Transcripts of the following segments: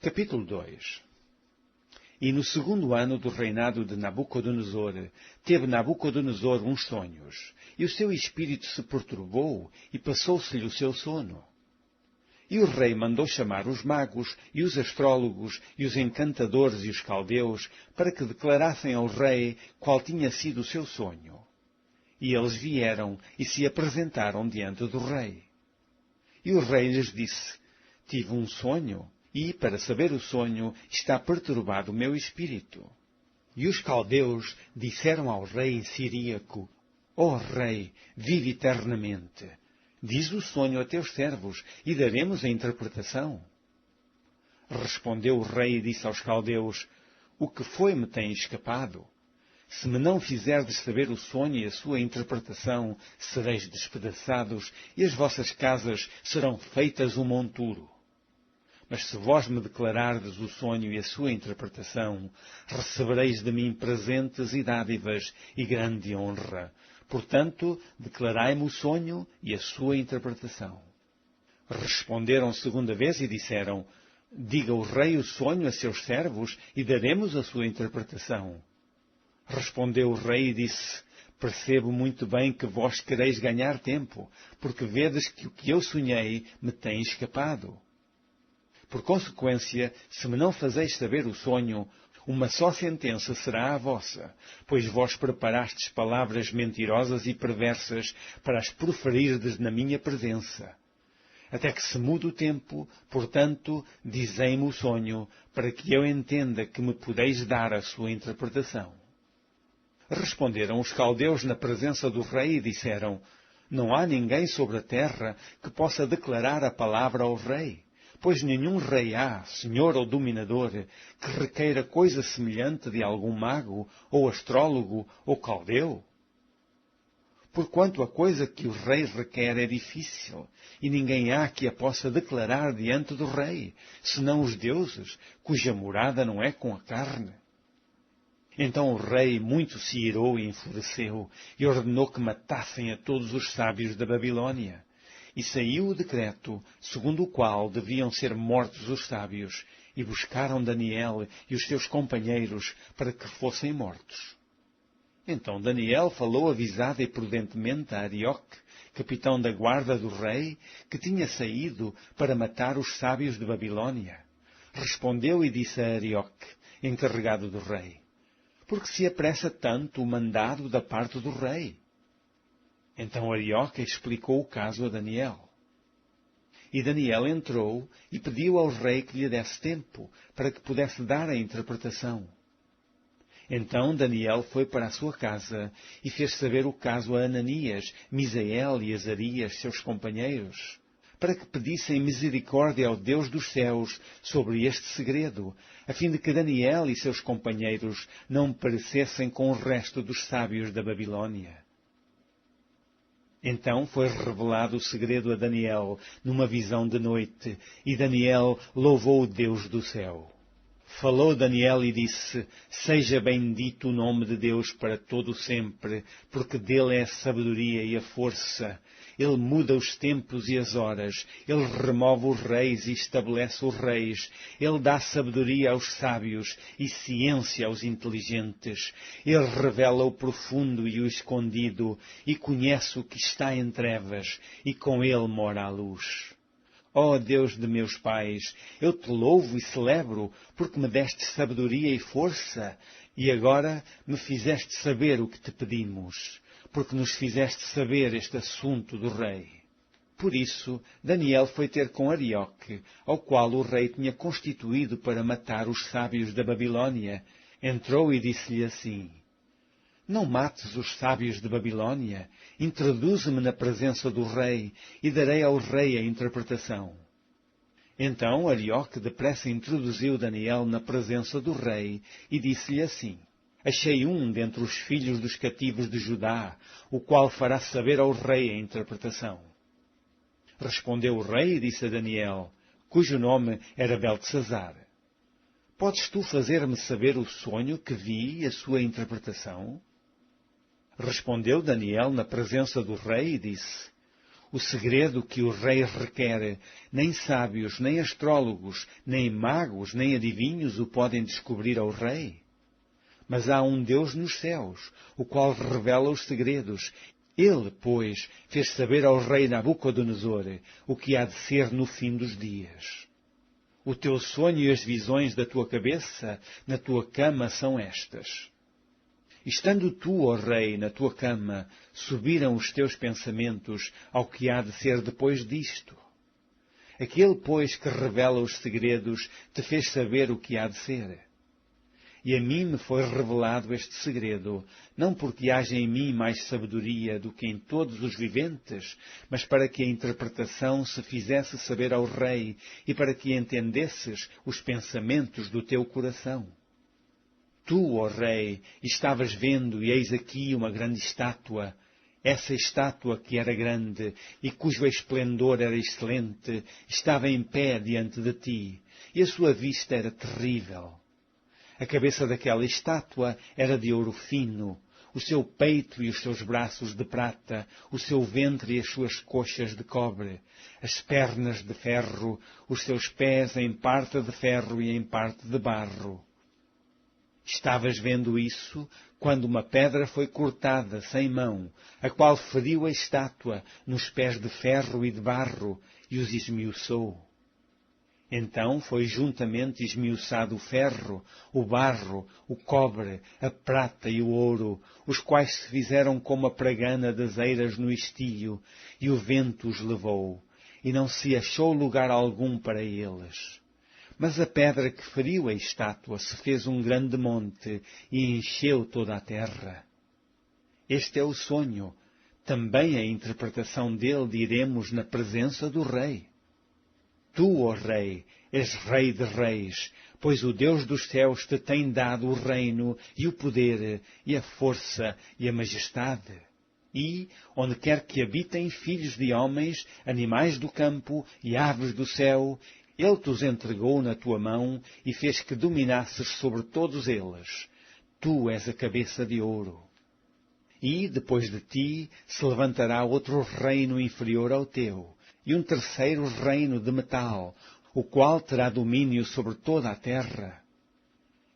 Capítulo 2. E no segundo ano do reinado de Nabucodonosor, teve Nabucodonosor uns sonhos, e o seu espírito se perturbou, e passou-se-lhe o seu sono. E o rei mandou chamar os magos, e os astrólogos, e os encantadores e os caldeus, para que declarassem ao rei qual tinha sido o seu sonho. E eles vieram e se apresentaram diante do rei. E o rei lhes disse: Tive um sonho, e, para saber o sonho, está perturbado o meu espírito. E os caldeus disseram ao rei siríaco: Ó rei, vive eternamente. Diz o sonho a teus servos, e daremos a interpretação. Respondeu o rei e disse aos caldeus: O que foi me tem escapado? Se me não fizerdes saber o sonho e a sua interpretação, sereis despedaçados, e as vossas casas serão feitas um monturo. Mas se vós me declarardes o sonho e a sua interpretação, recebereis de mim presentes e dádivas e grande honra. Portanto, declarai-me o sonho e a sua interpretação. Responderam segunda vez e disseram: Diga o rei o sonho a seus servos e daremos a sua interpretação. Respondeu o rei e disse: Percebo muito bem que vós quereis ganhar tempo, porque vedes que o que eu sonhei me tem escapado. Por consequência, se me não fazeis saber o sonho, uma só sentença será a vossa, pois vós preparastes palavras mentirosas e perversas para as proferirdes na minha presença. Até que se mude o tempo, portanto, dizei-me o sonho, para que eu entenda que me podeis dar a sua interpretação. Responderam os caldeus na presença do rei e disseram: Não há ninguém sobre a terra que possa declarar a palavra ao rei. Pois nenhum rei há, senhor ou dominador, que requeira coisa semelhante de algum mago, ou astrólogo, ou caldeu. Porquanto a coisa que o rei requer é difícil, e ninguém há que a possa declarar diante do rei, senão os deuses, cuja morada não é com a carne. Então o rei muito se irou e enfureceu, e ordenou que matassem a todos os sábios da Babilônia. E saiu o decreto, segundo o qual deviam ser mortos os sábios, e buscaram Daniel e os seus companheiros para que fossem mortos. Então Daniel falou avisado e prudentemente a Arioque, capitão da guarda do rei, que tinha saído para matar os sábios de Babilônia. Respondeu e disse a Arioque, encarregado do rei: Por que se apressa tanto o mandado da parte do rei? Então Arioque explicou o caso a Daniel. E Daniel entrou e pediu ao rei que lhe desse tempo, para que pudesse dar a interpretação. Então Daniel foi para a sua casa e fez saber o caso a Ananias, Misael e Azarias, seus companheiros, para que pedissem misericórdia ao Deus dos céus sobre este segredo, a fim de que Daniel e seus companheiros não perecessem com o resto dos sábios da Babilônia. Então foi revelado o segredo a Daniel numa visão de noite, e Daniel louvou o Deus do céu. Falou Daniel e disse: Seja bendito o nome de Deus para todo o sempre, porque dele é a sabedoria e a força. Ele muda os tempos e as horas. Ele remove os reis e estabelece os reis. Ele dá sabedoria aos sábios e ciência aos inteligentes. Ele revela o profundo e o escondido, e conhece o que está em trevas, e com ele mora a luz. Ó Deus de meus pais, eu te louvo e celebro, porque me deste sabedoria e força, e agora me fizeste saber o que te pedimos, porque nos fizeste saber este assunto do rei. Por isso, Daniel foi ter com Arioque, ao qual o rei tinha constituído para matar os sábios da Babilônia. Entrou e disse-lhe assim: Não mates os sábios de Babilônia, introduze-me na presença do rei, e darei ao rei a interpretação. Então Arioque depressa introduziu Daniel na presença do rei, e disse-lhe assim: Achei um dentre os filhos dos cativos de Judá, o qual fará saber ao rei a interpretação. Respondeu o rei e disse a Daniel, cujo nome era Beltesazar: Podes tu fazer-me saber o sonho que vi e a sua interpretação? Respondeu Daniel na presença do rei e disse: O segredo que o rei requer, nem sábios, nem astrólogos, nem magos, nem adivinhos o podem descobrir ao rei. Mas há um Deus nos céus, o qual revela os segredos. Ele, pois, fez saber ao rei Nabucodonosor o que há de ser no fim dos dias. O teu sonho e as visões da tua cabeça na tua cama são estas. Estando tu, ó rei, na tua cama, subiram os teus pensamentos ao que há de ser depois disto. Aquele, pois, que revela os segredos, te fez saber o que há de ser. E a mim me foi revelado este segredo, não porque haja em mim mais sabedoria do que em todos os viventes, mas para que a interpretação se fizesse saber ao rei e para que entendesses os pensamentos do teu coração. Tu, ó rei, estavas vendo, e eis aqui uma grande estátua. Essa estátua que era grande e cujo esplendor era excelente, estava em pé diante de ti, e a sua vista era terrível. A cabeça daquela estátua era de ouro fino, o seu peito e os seus braços de prata, o seu ventre e as suas coxas de cobre, as pernas de ferro, os seus pés em parte de ferro e em parte de barro. Estavas vendo isso quando uma pedra foi cortada sem mão, a qual feriu a estátua nos pés de ferro e de barro e os esmiuçou. Então foi juntamente esmiuçado o ferro, o barro, o cobre, a prata e o ouro, os quais se fizeram como a pragana das eiras no estio, e o vento os levou, e não se achou lugar algum para eles. Mas a pedra que feriu a estátua se fez um grande monte e encheu toda a terra. Este é o sonho. Também a interpretação dele diremos na presença do rei. Tu, ó rei, és rei de reis, pois o Deus dos céus te tem dado o reino e o poder e a força e a majestade. E, onde quer que habitem filhos de homens, animais do campo e aves do céu, ele te os entregou na tua mão e fez que dominasses sobre todos eles. Tu és a cabeça de ouro. E, depois de ti, se levantará outro reino inferior ao teu, e um terceiro reino de metal, o qual terá domínio sobre toda a terra.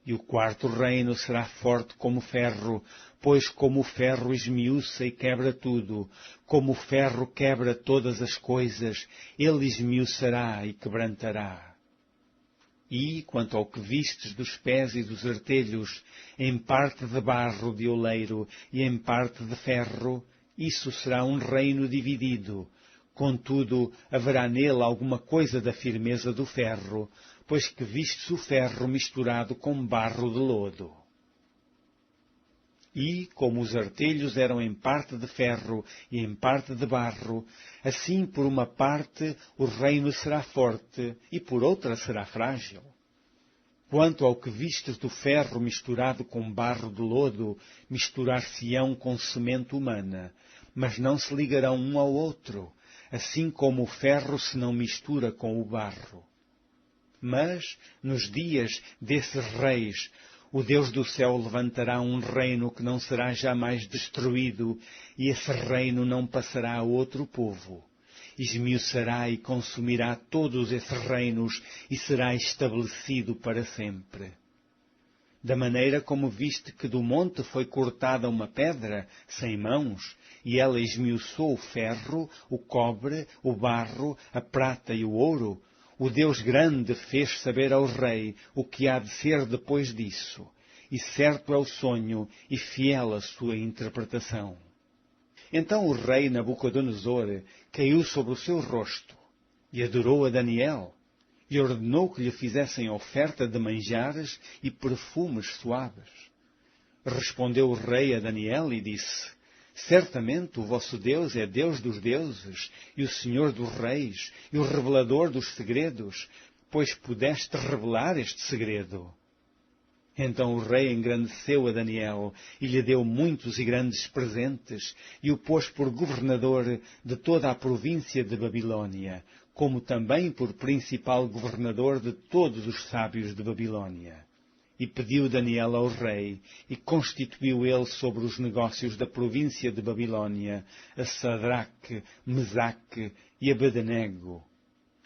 E o quarto reino será forte como ferro, pois como o ferro esmiuça e quebra tudo, como o ferro quebra todas as coisas, ele esmiuçará e quebrantará. E, quanto ao que vistes dos pés e dos artelhos, em parte de barro de oleiro e em parte de ferro, isso será um reino dividido. Contudo, haverá nele alguma coisa da firmeza do ferro, pois que vistes o ferro misturado com barro de lodo. E, como os artelhos eram em parte de ferro e em parte de barro, assim por uma parte o reino será forte e por outra será frágil. Quanto ao que vistes do ferro misturado com barro de lodo, misturar-se-ão com semente humana, mas não se ligarão um ao outro, assim como o ferro se não mistura com o barro. Mas, nos dias desses reis, o Deus do céu levantará um reino que não será jamais destruído, e esse reino não passará a outro povo. Esmiuçará e consumirá todos esses reinos, e será estabelecido para sempre. Da maneira como viste que do monte foi cortada uma pedra, sem mãos, e ela esmiuçou o ferro, o cobre, o barro, a prata e o ouro, o Deus grande fez saber ao rei o que há de ser depois disso, e certo é o sonho e fiel a sua interpretação. Então o rei Nabucodonosor caiu sobre o seu rosto e adorou a Daniel, e ordenou que lhe fizessem oferta de manjares e perfumes suaves. Respondeu o rei a Daniel e disse: Certamente o vosso Deus é Deus dos deuses, e o Senhor dos reis, e o revelador dos segredos, pois pudeste revelar este segredo. Então o rei engrandeceu a Daniel, e lhe deu muitos e grandes presentes, e o pôs por governador de toda a província de Babilônia, como também por principal governador de todos os sábios de Babilônia. E pediu Daniel ao rei, e constituiu ele sobre os negócios da província de Babilônia a Sadraque, Mesaque e Abednego.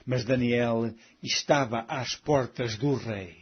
Mas Daniel estava às portas do rei.